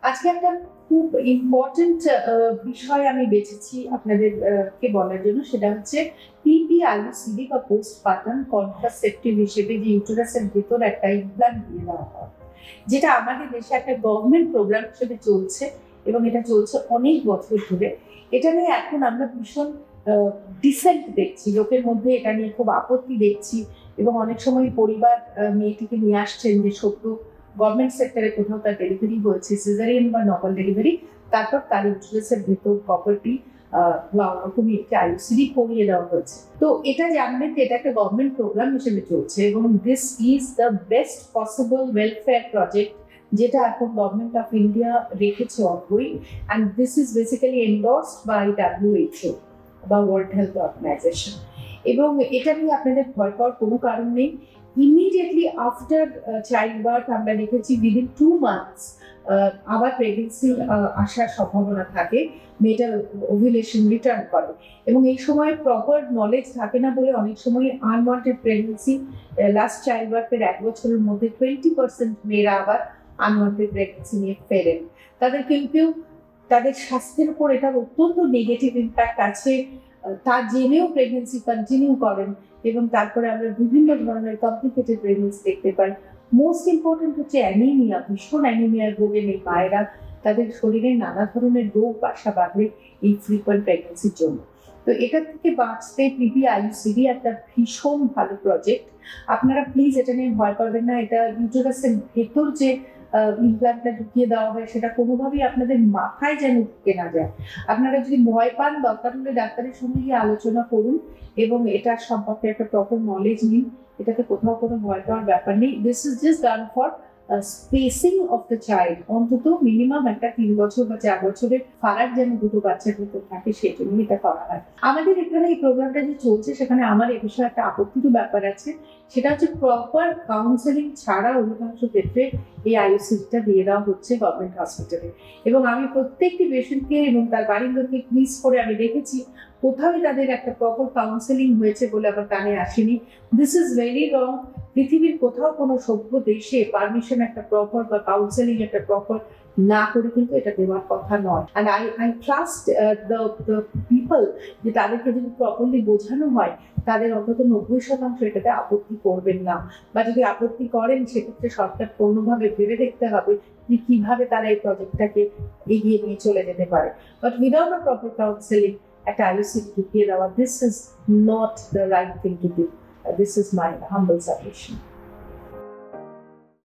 আজকে একটা খুব ইম্পর্টেন্ট বিষয় আমি বেছেছি আপনাদের কে বলার জন্য, সেটা হচ্ছে PPIUCD বা পোস্টপার্টাম কন্ট্রাসেপটিভ হিসেবে যে ইউটেরাসের ভেতর একটা ইমপ্লান্ট দিয়ে দেওয়া হয়, যেটা আমাদের দেশে একটা গভর্নমেন্ট প্রোগ্রাম হিসেবে চলছে এবং এটা চলছে অনেক বছর ধরে। এটা নিয়ে এখন আমরা ভীষণ ডিসেন্ট দেখছি, লোকের মধ্যে এটা নিয়ে খুব আপত্তি দেখছি এবং অনেক সময় পরিবার মেয়েটিকে নিয়ে আসছেন যে সত্য গভর্নমেন্ট সেক্টরে কোথাও তার ডেলিভারি হয়েছে, সিজারিয়ান বা নর্মাল ডেলিভারি, তারপর তার ইউটেরাসের ভেতর প্রপার্টি বা ওরকম একটি আইইউসিডি করিয়ে দেওয়া হয়েছে। তো এটা জানবেন যে এটা একটা গভর্নমেন্ট প্রোগ্রাম হিসেবে চলছে এবং this is the best possible welfare project যেটা এখন গভর্নমেন্ট অফ ইন্ডিয়া রেখেছে ongoing, and this is basically endorsed by WHO বা ওয়ার্ল্ড হেলথ অর্গানাইজেশন। এবং এটা নিয়ে আপনাদের ভয় পাওয়ার কোনো কারণ নেই। ইমিডিয়েটলি আফটার চাইল্ড বার্থ আমরা দেখেছি উইদিন 2 months আবার প্রেগনেন্সি আসার সম্ভাবনা থাকে, মেয়েটার ওভুলেশন রিটার্ন করে এবং এই সময় প্রপার নলেজ থাকে না বলে অনেক সময় আনওয়ান্টেড প্রেগনেন্সি লাস্ট চাইল্ড বার্থের 1 বছরের মধ্যে 20% মেয়েরা আবার আনওয়ান্টেড প্রেগনেন্সি নিয়ে ফেরেন। তাদের কেউ তাদের স্বাস্থ্যের উপর এটার অত্যন্ত নেগেটিভ ইম্প্যাক্ট আছে, তা জেনেও প্রেগনেন্সি কন্টিনিউ করেন এবং তারপরে আমরা বিভিন্ন ধরনের কমপ্লিকেটেড প্রেগনেন্সি দেখতে পাই। মোস্ট ইম্পর্টেন্ট হচ্ছে অ্যানিমিয়া, ভীষণ অ্যানিমিয়ার ভোগেন এই মায়েরা, তাদের শরীরে নানা ধরনের রোগ বাসা বাঁধে এই ফ্রিকোয়েন্ট প্রেগনেন্সির জন্য। তো এটা থেকে বাঁচতে PPIUCD একটা ভীষণ ভালো প্রজেক্ট। আপনারা প্লিজ এটা নিয়ে ভয় পাবেন না। এটা ইউটেরাসের ভেতর যে ইমপ্ল্যান্টটা ঢুকিয়ে দেওয়া হয় সেটা কোনোভাবেই আপনাদের মাথায় যেন ঢুকে না যায়। আপনারা যদি ভয় পান, দরকার হলে ডাক্তারের সঙ্গে গিয়ে আলোচনা করুন এবং এটা সম্পর্কে একটা প্রপার নলেজ নিন। এটাতে কোথাও কোনো ভয় পাওয়ার ব্যাপার নেই। This is just done for spacing of the child, অন্তত মিনিমাম একটা 3 বছর বা 4 বছরের ফারাক যেন দুটো বাচ্চার ভিতর থাকে, সেই জন্য এটা করা হয়। আমাদের এখানে এই প্রোগ্রামটা যে চলছে সেখানে আমার এ বিষয়ে একটা আপত্তির ব্যাপার আছে, সেটা হচ্ছে প্রপার কাউন্সেলিং ছাড়া অধিকাংশ ক্ষেত্রে এই আইইউসিডিটা দিয়ে দেওয়া হচ্ছে গভর্নমেন্ট হসপিটালে। এবং আমি প্রত্যেকটি পেশেন্টকে এবং তার বাড়ির লোককে কুইজ করে আমি দেখেছি কোথাও তাদের একটা প্রপার কাউন্সেলিং হয়েছে বলে আমার কানে আসেনি। This is very wrong. পৃথিবীর কোথাও কোনো সভ্য দেশে পারমিশন একটা প্রপার বা কাউন্সেলিং একটা প্রপার না করে কিন্তু এটা দেওয়ার কথা নয়। And I trust the people যে তাদেরকে যদি প্রপারলি বোঝানো হয় তাদের অন্তত 90% এটাতে আপত্তি করবেন না, বা যদি আপত্তি করেন সেক্ষেত্রে সরকার পূর্ণভাবে ভেবে দেখতে হবে যে কিভাবে তারা এই প্রজেক্টটাকে এগিয়ে নিয়ে চলে যেতে পারে। But without a proper counselling একটা আইইউসিডি ঢুকিয়ে দেওয়া, this is not the right thing to do. This is my humble suggestion.